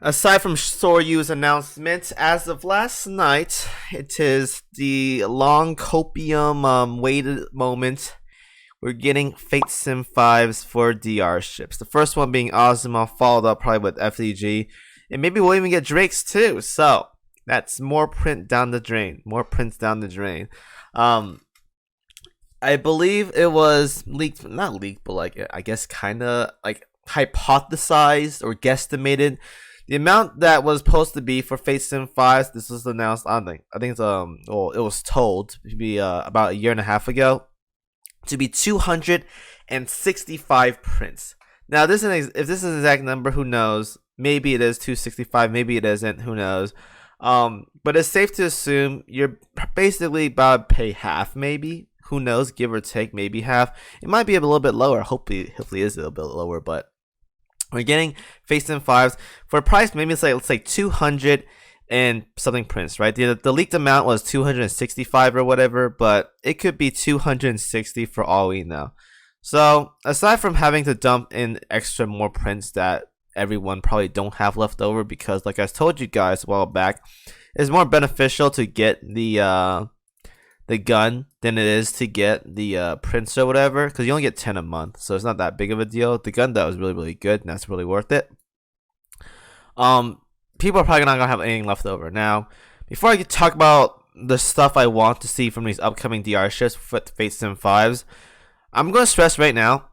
Aside from Soryu's announcement, as of last night, it is the long copium waited moment. We're getting Fate Sim 5s for DR ships. The first one being Azuma, followed up probably with FDG. And maybe we'll even get Drakes too. So that's more print down the drain. More prints down the drain. Um, I believe it was leaked, not leaked, but like I guess kind of like hypothesized or guesstimated the amount that was supposed to be for Fate Sim 5s. This was announced. I think it's well, it was told to be about a year and a half ago to be 265 prints. Now, if this is an exact number, who knows? Maybe it is 265, maybe it isn't. Who knows? But it's safe to assume you're basically about to pay half, maybe. Who knows? Give or take, maybe half. It might be a little bit lower. Hopefully, it is a little bit lower. But we're getting Face in Fives for a price. Maybe it's like let's say 200 and something prints, right? The leaked amount was 265 or whatever, but it could be 260 for all we know. So aside from having to dump in extra more prints that everyone probably don't have left over, because like I told you guys a while back, it's more beneficial to get the gun than it is to get the prints or whatever, because you only get 10 a month, so it's not that big of a deal. The gun though is really good, and that's really worth it. People are probably not gonna have anything left over. Now, before I talk about the stuff I want to see from these upcoming DR ships with Fate Sim 5s, I'm gonna stress right now,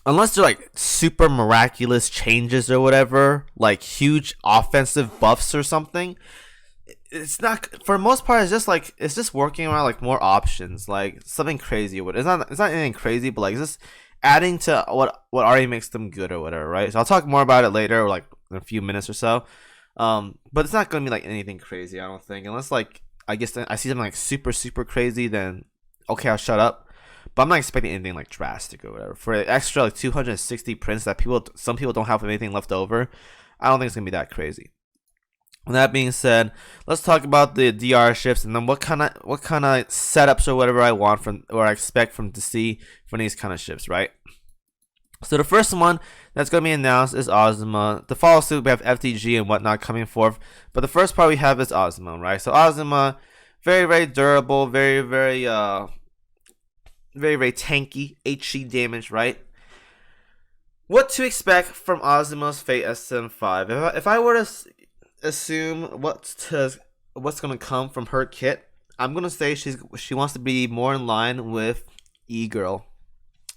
unless they're like super miraculous changes or whatever, like huge offensive buffs or something, it's not, for the most part. It's just working around like more options, like something crazy. It's not anything crazy, but like it's just adding to what already makes them good or whatever, right? So I'll talk more about it later, like in a few minutes or so. But it's not gonna be like anything crazy, I don't think, unless like I guess I see something like super crazy, then okay, I'll shut up. But I'm not expecting anything like drastic or whatever. For an extra like 260 prints that some people don't have anything left over, I don't think it's gonna be that crazy. With that being said, let's talk about the DR ships and then what kind of setups or whatever I want from, or I expect from to see from these kind of ships, right? So the first one that's going to be announced is Azuma. The follow suit, we have FTG and whatnot coming forth, but the first part we have is Azuma, right? So Azuma, very durable, very tanky, HE damage, right? What to expect from Azuma's Fate SM5? If I were to assume what's gonna come from her kit, I'm gonna say she wants to be more in line with E-Girl,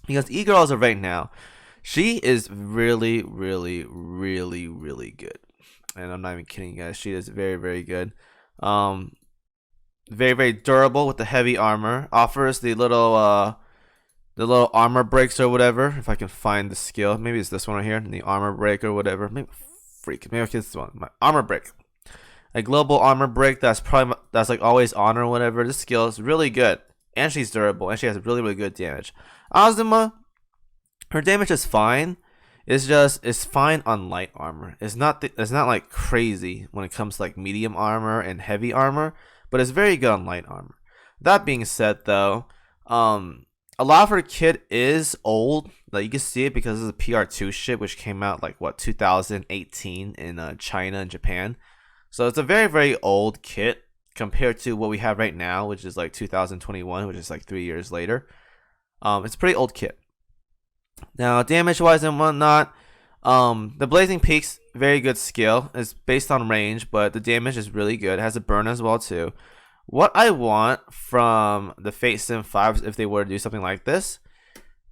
because E-Girl as of right now, she is really good, and I'm not even kidding, guys. She is very good. Very durable with the heavy armor. Offers the little armor breaks or whatever. If I can find the skill, maybe it's this one right here, the armor break or whatever. Maybe it's this one, my armor break. A global armor break that's like always on or whatever. This skill is really good, and she's durable, and she has really good damage. Azuma, her damage is fine. It's fine on light armor. It's not like crazy when it comes to like medium armor and heavy armor, but it's very good on light armor. That being said, though, a lot of her kit is old. Like you can see it because it's a PR2 ship, which came out like 2018 in China and Japan. So it's a very old kit compared to what we have right now, which is like 2021, which is like 3 years later. It's a pretty old kit. Now, damage wise and whatnot, the Blazing Peaks, very good skill. It's based on range, but the damage is really good. It has a burn as well too. What I want from the Fate Sim 5s, if they were to do something like this,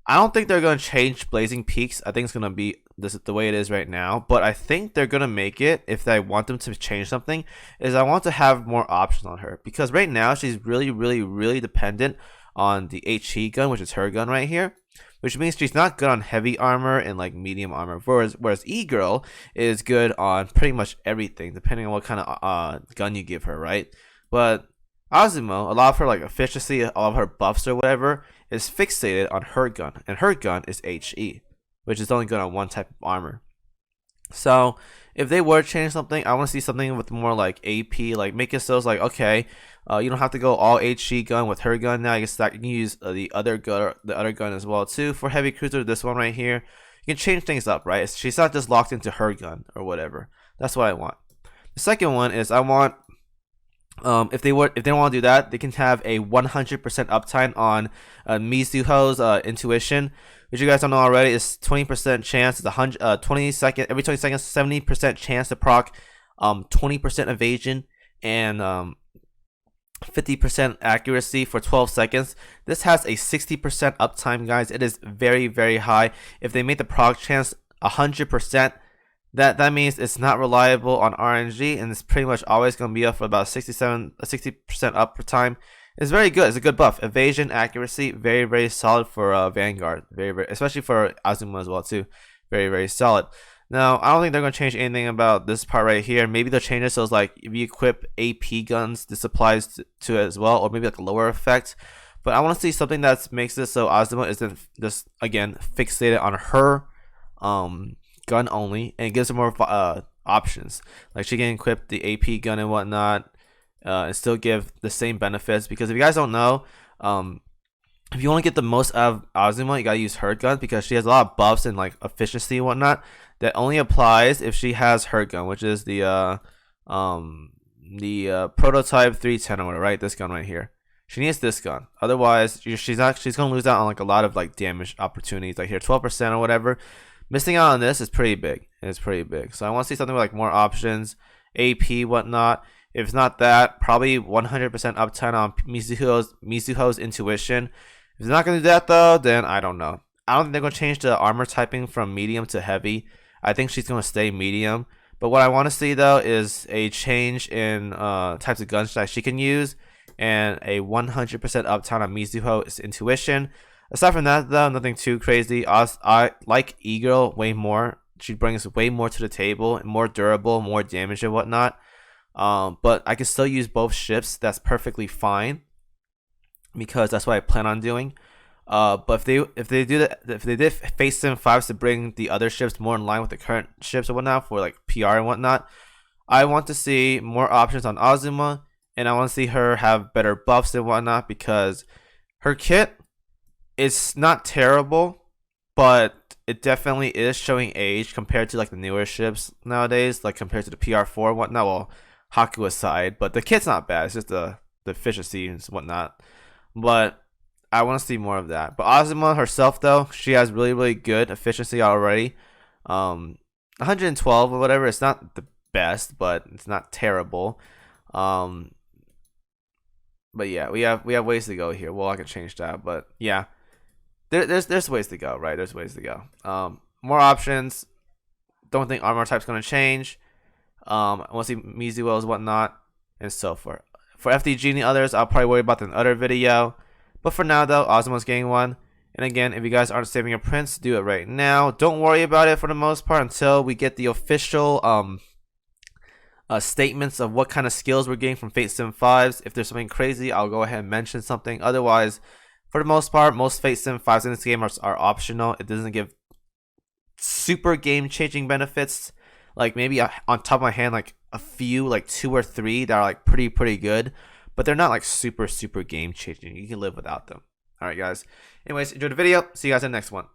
I don't think they're going to change Blazing Peaks. I think it's going to be the way it is right now. But I think they're going to make it, if I want them to change something, is I want to have more options on her. Because right now, she's really dependent on the HE gun, which is her gun right here. Which means she's not good on heavy armor and like medium armor. Whereas E-Girl is good on pretty much everything, depending on what kind of gun you give her, right? But Azuma, a lot of her like efficiency, all of her buffs or whatever, is fixated on her gun, and her gun is HE, which is only good on one type of armor. So if they were to change something, I want to see something with more like AP, like make it so it's like, okay, you don't have to go all HE gun with her gun now. I guess that you can use the other gun as well too for heavy cruiser. This one right here, You can change things up, right? She's not just locked into her gun or whatever. That's what I want. The second one is I want, if they don't want to do that, they can have a 100% uptime on Mizuho's intuition, which you guys don't know already is 20% chance. It's 20 seconds every 20 seconds, 70% chance to proc, 20% evasion, and 50% accuracy for 12 seconds. This has a 60% uptime, guys. It is very, very high. If they make the proc chance 100%, that means it's not reliable on RNG, and it's pretty much always going to be up for about 60% up per time. It's very good. It's a good buff. Evasion, accuracy, very, very solid for Vanguard. Very, very, especially for Azuma as well too. Very, very solid. Now, I don't think they're going to change anything about this part right here. Maybe they'll change it so it's like if you equip AP guns, this applies to it as well, or maybe like a lower effect. But I want to see something that makes this so Azuma isn't just, again, fixated on her gun only, and it gives her more options. Like she can equip the AP gun and whatnot, and still give the same benefits. Because if you guys don't know, if you want to get the most out of Azuma, you gotta use her gun, because she has a lot of buffs and like efficiency and whatnot that only applies if she has her gun, which is the prototype 310 or whatever, right? This gun right here. She needs this gun. Otherwise, she's gonna lose out on like a lot of like damage opportunities. Like here, 12% or whatever. Missing out on this is pretty big. It's pretty big. So I want to see something with like more options, AP, whatnot. If it's not that, probably 100% uptime on Mizuho's intuition. If it's not going to do that though, then I don't know. I don't think they're going to change the armor typing from medium to heavy. I think she's going to stay medium. But what I want to see though is a change in types of guns that she can use, and a 100% uptime on Mizuho's intuition. Aside from that though, nothing too crazy. I like Eagle way more. She brings way more to the table, more durable, more damage and whatnot. But I can still use both ships. That's perfectly fine, because that's what I plan on doing. But if they did face sim 5s to bring the other ships more in line with the current ships and whatnot for like PR and whatnot, I want to see more options on Azuma, and I want to see her have better buffs and whatnot, because her kit, it's not terrible, but it definitely is showing age compared to like the newer ships nowadays, like compared to the PR4 and whatnot. Well, Haku aside, but the kit's not bad. It's just the efficiency and whatnot. But I want to see more of that. But Azuma herself, though, she has really, really good efficiency already. 112 or whatever. It's not the best, but it's not terrible. But yeah, we have ways to go here. Well, I can change that, but yeah. There's ways to go, right? There's ways to go. More options. Don't think armor type's gonna change. I want to see Mizuho's whatnot and so forth. For FDG and the others, I'll probably worry about that in another video. But for now though, Azuma's getting one. And again, if you guys aren't saving your prints, do it right now. Don't worry about it for the most part until we get the official statements of what kind of skills we're getting from Fate Sim 5s. If there's something crazy, I'll go ahead and mention something. Otherwise, for the most part, most Fate Sim 5s in this game are optional. It doesn't give super game-changing benefits. Like maybe on top of my hand, like a few, like 2 or 3 that are like pretty good. But they're not like super game-changing. You can live without them. Alright guys. Anyways, enjoy the video. See you guys in the next one.